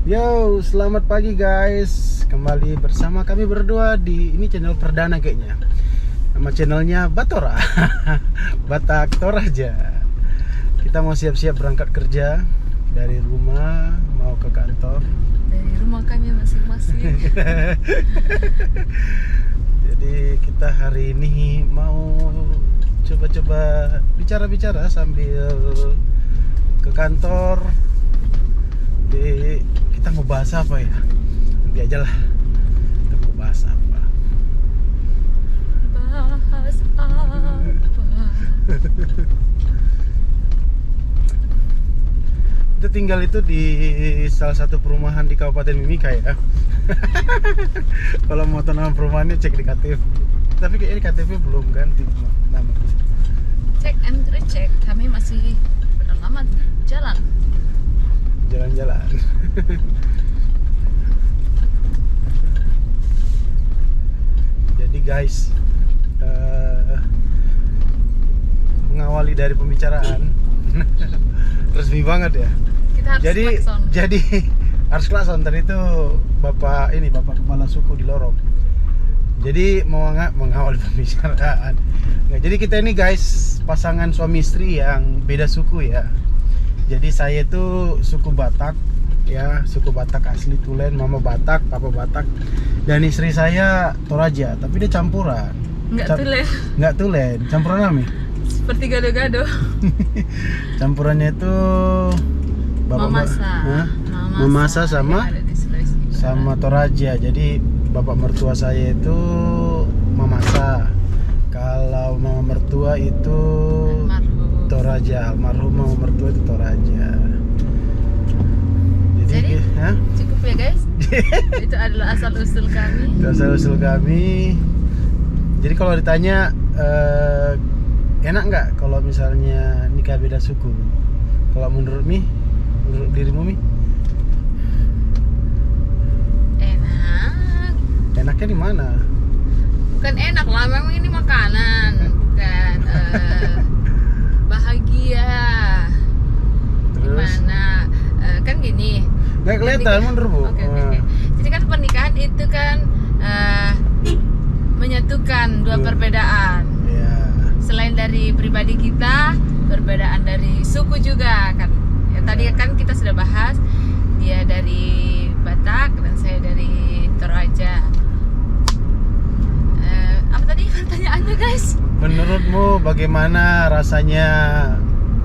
Yo, selamat pagi guys. Kembali bersama kami berdua di ini channel perdana kayaknya. Nama channelnya Batora. Batak Toraja. Kita mau siap-siap berangkat kerja dari rumah mau ke kantor. Dari rumah kami masing-masing. Jadi kita hari ini mau coba-coba bicara-bicara sambil ke kantor. Kita mau bahas apa ya? Nanti aja lah. Kita mau bahas apa? Bahas apa? Kita tinggal itu di salah satu perumahan di Kabupaten Mimika ya. Kalau mau tahu nama perumahannya cek di KTP. Tapi kayaknya di KTP belum ganti namanya. Cek and recheck. Kami masih beralamat jalan. Jalan-jalan. Jadi guys, mengawali dari pembicaraan resmi banget ya. Kita harus klakson. Jadi harus klakson. Tadi itu bapak kepala suku di lorong. Jadi mau mengawali pembicaraan. Nah, jadi kita ini guys pasangan suami istri yang beda suku ya. Jadi saya itu suku Batak ya, suku Batak asli Tulen, mama Batak, papa Batak. Dan istri saya Toraja, tapi dia campuran. Nggak Tulen, campuran apa? Seperti gado-gado. Campurannya itu Mamasa sama Toraja. Jadi bapak mertua saya itu Mamasa. Kalau mama mertua itu Toraja, almarhum mama mertua itu Toraja. Jadi cukup ya guys. Itu adalah asal usul kami. Itu asal usul kami. Jadi kalau ditanya enak nggak kalau misalnya nikah beda suku? Kalau menurut dirimu Mi? Enak. Enaknya di mana? Bukan enak lah, memang ini makanan, bukan bahagia. Terus? Gimana? Kan gini. Nggak kelihatan mundur Bu. Oke. Jadi kan pernikahan itu kan menyatukan dua perbedaan. Ya. Selain dari pribadi kita, perbedaan dari suku juga kan. Ya, tadi kan kita sudah bahas, dia dari Batak dan saya dari Toraja. Apa tadi pertanyaannya guys? Menurutmu bagaimana rasanya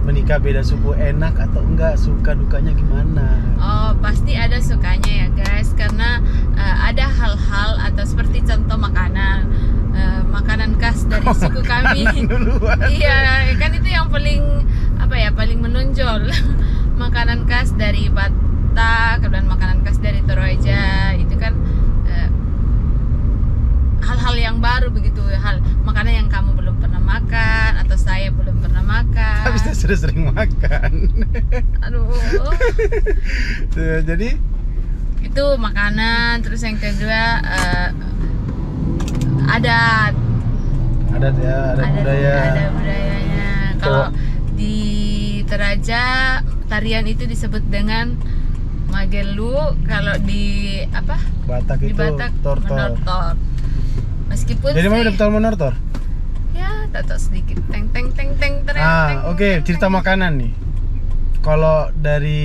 menikah beda suku, enak atau enggak, suka dukanya gimana? Oh, pasti ada sukanya ya guys, karena ada hal-hal atau seperti contoh makanan, makanan khas dari suku kami. Iya, kan itu yang paling menonjol. Makanan khas dari Batak dan makanan khas dari Toraja itu kan hal-hal yang baru begitu, makanan yang kamu belum pernah makan atau saya belum pernah makan. Tapi saya sudah sering makan. Aduh. Jadi Itu makanan, terus yang kedua adat ya, ada budaya. Ada budayanya. Kalau di Toraja tarian itu disebut dengan magelu, kalau di Batak di itu Batak tortor. menortor. Meskipun Jadi mana sih, betul menortor? ya tato sedikit teng teng teng teng teng. Oke. Cerita makanan nih. Kalau dari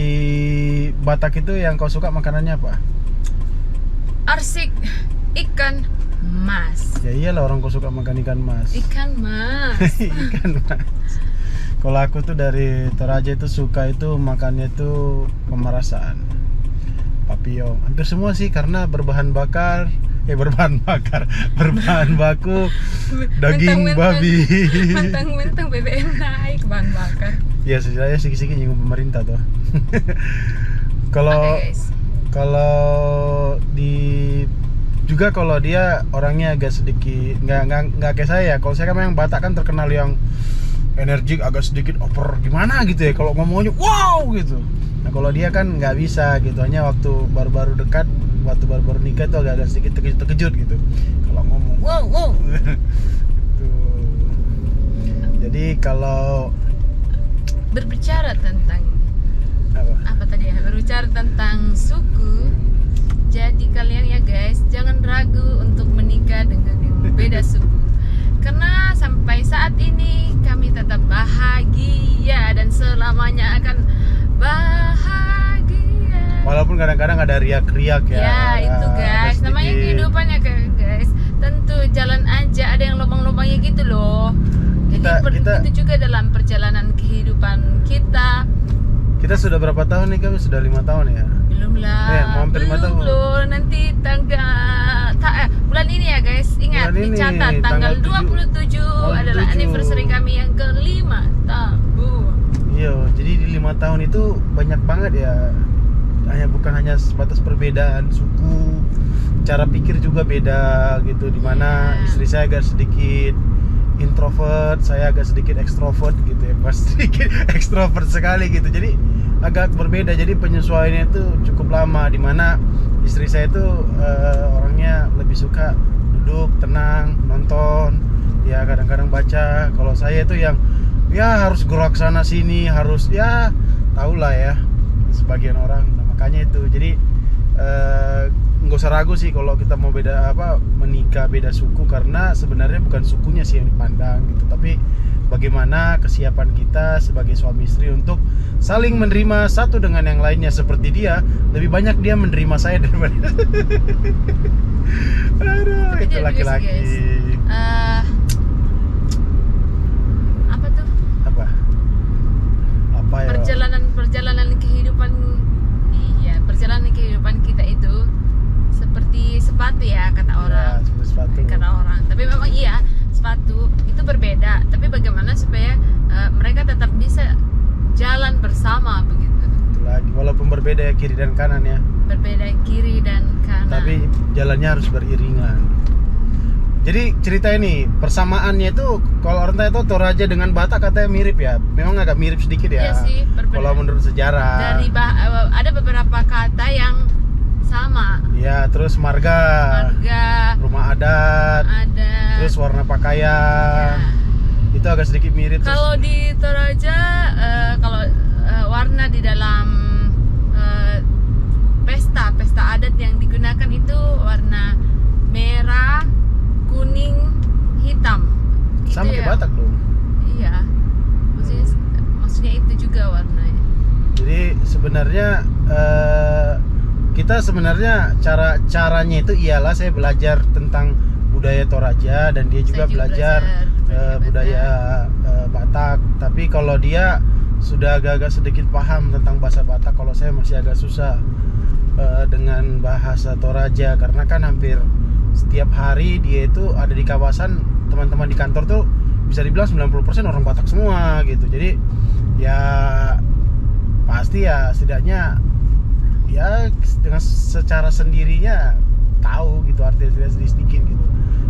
Batak itu yang kau suka makanannya apa? Arsik, ikan mas. Ya iyalah, orang kau suka makan ikan mas. Ikan mas. Ikan mas. Kalau aku tuh dari Toraja itu suka itu makannya itu pemerasan, papio. Hampir semua sih karena berbahan baku daging babi. Mentang-mentang BBM naik bahan bakar. Ya saya sedikit-sedikit nyinggung pemerintah tuh. Kalau Oke, guys. kalau dia orangnya agak sedikit nggak kayak saya. Kalau saya kan memang Batak kan terkenal yang energik, agak sedikit over gimana gitu ya. Kalau ngomongnya wow gitu. Nah kalau dia kan nggak bisa gitu. Hanya waktu baru-baru nikah tuh agak sedikit terkejut gitu. Kalau ngomong wow. Jadi kalau berbicara tentang apa? apa tadi ya, berbicara tentang suku. Jadi kalian ya guys, jangan ragu untuk menikah dengan yang beda suku. Karena sampai saat ini kami tetap bahagia dan selamanya akan bahagia. Walaupun kadang-kadang ada riak-riak ya. Ya itu ada guys, namanya sedikit. kehidupannya guys. Tentu jalan aja, ada yang lubang-lubangnya gitu loh. Jadi Kita- itu juga dalam perjalanan kehidupan kita. Kita sudah berapa tahun nih? Kami sudah 5 tahun ya. Belum lah, Ya, mau hampir 5 tahun. belum loh. Nanti bulan ini ya guys, ingat Bulan ini, dicatat tanggal tanggal 27 adalah 27. anniversary kami yang ke-5 tahun. Iya, jadi di 5 tahun itu banyak banget ya. Bukan hanya sebatas perbedaan suku, cara pikir juga beda gitu. Dimana Iya. istri saya agak sedikit introvert, saya agak sedikit ekstrovert gitu ya. Pas sedikit ekstrovert sekali gitu. Jadi agak berbeda. Jadi penyesuaiannya itu cukup lama. Dimana istri saya itu orangnya lebih suka duduk tenang nonton, ya kadang-kadang baca. Kalau saya itu yang ya harus gerak sana sini, harus ya tahulah ya sebagian orang. Nah, makanya itu jadi nggak usah ragu sih kalau kita mau menikah beda suku, karena sebenarnya bukan sukunya sih yang dipandang gitu, tapi bagaimana kesiapan kita sebagai suami istri untuk saling menerima satu dengan yang lainnya. Seperti dia, lebih banyak dia menerima saya daripada aduh, Tapi itu dia laki-laki. guys, apa tuh? Apa ya? Perjalanan kehidupan, iya, perjalanan kehidupan kita itu seperti sepatu ya kata orang. Ya, seperti sepatu. Kata orang. Tapi memang iya, sepatu itu berbeda. Tapi bagaimana supaya mereka tetap bisa jalan bersama begitu. Itu lagi, walaupun berbeda ya kiri dan kanan ya, Berbeda kiri dan kanan. tapi jalannya harus beriringan. Jadi cerita ini persamaannya itu kalau orang tanya itu Toraja dengan Batak katanya mirip ya. Memang agak mirip sedikit ya. Iya sih, berbeda. Kalau menurut sejarah. Ada beberapa kata yang sama. Ya, terus marga, Marga, rumah adat, ada. terus warna pakaian. Ya. Itu agak sedikit mirip. Terus Kalau di Toraja, kalau warna di dalam pesta adat yang digunakan itu warna merah, kuning, hitam. sama Itu kayak ya. Batak dong. Iya. Maksudnya itu juga warnanya. Jadi sebenarnya kita sebenarnya caranya itu ialah saya belajar tentang budaya Toraja dan dia juga Saya juga belajar belajar budaya Batak. Tapi kalau dia sudah agak-agak sedikit paham tentang bahasa Batak, kalau saya masih agak susah dengan bahasa Toraja, karena kan hampir setiap hari dia itu ada di kawasan, teman-teman di kantor tuh bisa dibilang 90% orang Batak semua gitu. Jadi ya pasti ya setidaknya ya dengan secara sendirinya tahu gitu artinya sedikit gitu.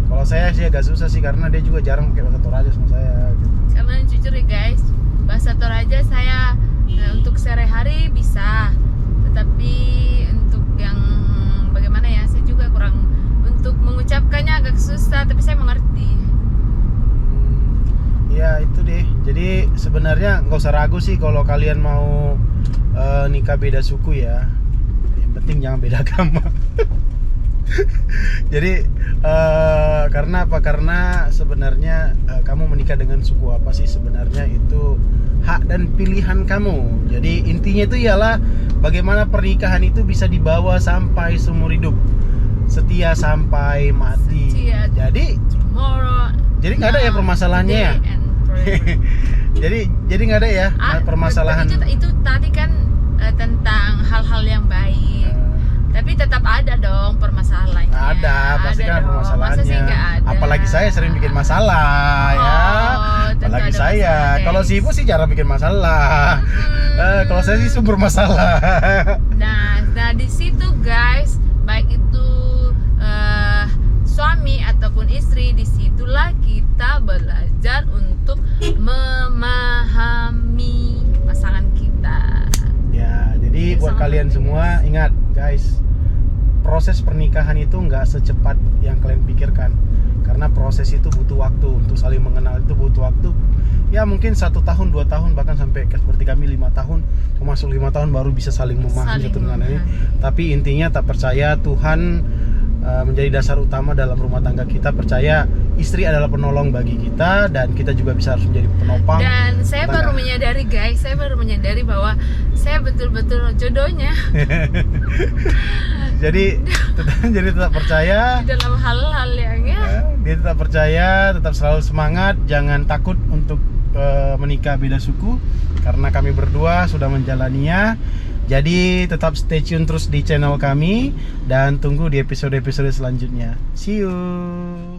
Kalau saya sih agak susah sih karena dia juga jarang pakai bahasa Toraja sama saya gitu. Karena jujur ya guys, bahasa Toraja saya untuk sehari-hari bisa, tetapi untuk yang bagaimana ya, saya juga kurang, untuk mengucapkannya agak susah, tapi saya mengerti. Ya itu deh. Jadi sebenarnya nggak usah ragu sih kalau kalian mau nikah beda suku ya. Yang penting jangan beda agama. Jadi karena apa? Karena sebenarnya kamu menikah dengan suku apa sih sebenarnya itu hak dan pilihan kamu. Jadi intinya itu ialah bagaimana pernikahan itu bisa dibawa sampai seumur hidup, setia sampai mati. Setia. Jadi Tomorrow, nggak ada ya permasalahannya ya. today and forever. jadi nggak ada ya permasalahan. Itu tadi kan tentang hal-hal yang baik. Tapi tetap ada dong permasalahannya. Ada, pasti kan ada dong. Masa sih permasalahannya. nggak ada? Apalagi saya sering bikin masalah ya. tentu Apalagi ada saya. masalah, Kalau si guys. Ibu sih jarang bikin masalah. Kalau saya sih sumber masalah. Nah di situ guys, baik itu suami ataupun istri, disitulah kita belajar untuk memahami pasangan kita. Ya, jadi buat Sangat kalian penting, semua ingat guys, proses pernikahan itu nggak secepat yang kalian pikirkan. Karena proses itu butuh waktu, untuk saling mengenal itu butuh waktu. Ya mungkin 1 tahun, 2 tahun, bahkan sampai sampai seperti kami 5 tahun, masuk 5 tahun baru bisa saling memahami satu dengan lain. Tapi intinya tak percaya Tuhan menjadi dasar utama dalam rumah tangga kita. Percaya istri adalah penolong bagi kita dan kita juga bisa harus menjadi penopang. Dan saya baru menyadari guys, saya baru menyadari bahwa saya betul-betul jodohnya. jadi tetap percaya dalam hal-hal yang dia tetap percaya, tetap selalu semangat, jangan takut untuk menikah beda suku karena kami berdua sudah menjalaninya. Jadi tetap stay tune terus di channel kami dan tunggu di episode-episode selanjutnya. See you.